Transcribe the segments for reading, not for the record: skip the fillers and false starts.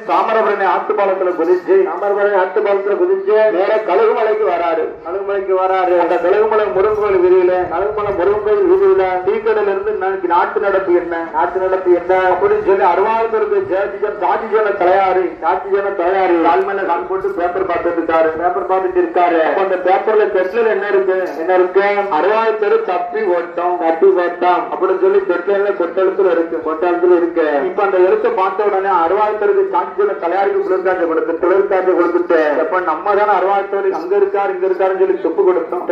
தாமிரபரணி ஆத்துப்பாலத்துல குதிச்சு நேர கழுகுமலைக்கு வராரு. அந்த கழுகுமலை முருகன் கோயில் வீதியில டீக்கடையில இருந்து நாட்டு நடப்பு என்ன அப்படின்னு சொல்லி அருவாளூருக்கு சாட்சிஜன தலையாரி கால்மேல கால் போட்டு பேப்பர் பார்த்துட்டு இருக்காரு. அந்த பேப்பர்ல பெட்ல என்ன இருக்கு அருவாளூர் தப்பி ஓட்டம் அப்படின்னு சொல்லி பெட்ல கொட்டெழுத்துல இருக்கு. இப்ப அந்த எழுத்தை பார்த்த உடனே அருவாளூருக்கு சாட்சிஜன தலையாருக்கு குளிர்காட்சி கொடுத்துட்டு எப்ப நம்ம தானே அருவாளூர் அங்க இருக்காரு இங்க இருக்காருன்னு சொல்லி செப்பு கொடுத்தோம்.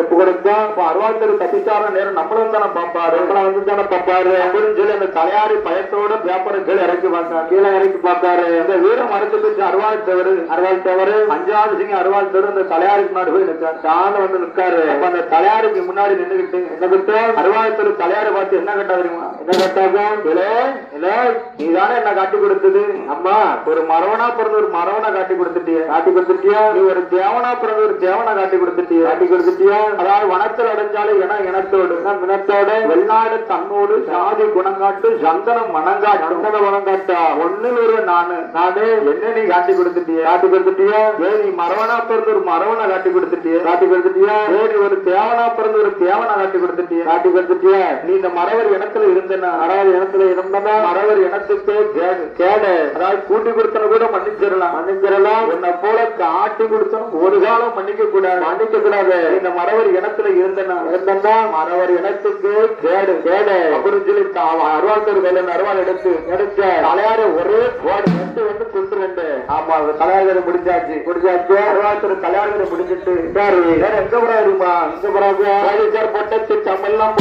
அருவாளூர் தப்பிச்சார நேரம் நம்மளும் தானே பாப்பாரு அப்படின்னு சொல்லி அந்த தலையாரி பயத்தோட பேப்பரை கீழே இறக்கி பார்த்தாரு. இந்த வீரம் மறைச்சு போச்சு அருவாள் தவறு 5வது சிங்க அருவாள் தவறு அந்த தலையாருக்கு முன்னாடி போய் நிற்காரு. அந்த தலையாருக்கு முன்னாடி நின்றுகிட்டு அருவாள் தலையாரை பார்த்து என்ன கேட்டா தெரியுமா? நீதானே என்ன காட்டி கொடுத்தது? அம்மா ஒரு மரவனா பிறந்த ஒரு மரவனா காட்டி கொடுத்துட்டியா? நீ ஒரு தேவனா பிறந்த ஒரு தேவனா காட்டி கொடுத்துட்டியா? அதாவது வனத்தில் அடைஞ்சாலே இனத்தோடு வெளிநாடு தன்னோடு சாதி குணங்காட்டு சந்தனம் வனங்காட்டா ஒன்னில் ஒரு நானு என்ன நீ காட்டி கொடுத்துட்டியா? நீ மரவனா பிறந்த ஒரு மரவனா காட்டி கொடுத்துட்டியா? நீ ஒரு தேவனா பிறந்த ஒரு தேவனா காட்டி கொடுத்துட்டியா? நீ இந்த மறவர் இனத்துல இருந்தனா மறவர் இனத்துக்கு கேடு. அதாவது கூட்டி கொடுத்தன கூட மன்னிச்சிடலாம். உன்னை போல காட்டி கொடுத்தனும் ஒரு காலம் மன்னிக்க கூடாது. இந்த மறவர் இனத்துல இருந்தனா மறவர் இனத்துக்கு கேடு அப்படின்னு சொல்லி அருவாள் வேலை அருவாள் எடுத்து தலையார ஒரே வந்து கொடுத்துருண்டு. ஆமா தலையார முடிஞ்சாச்சு. அருவாள் தலையார முடிஞ்சிட்டு எங்க போறாருமா? இங்க போறாங்க பொட்டத்து சம்பெல்லாம்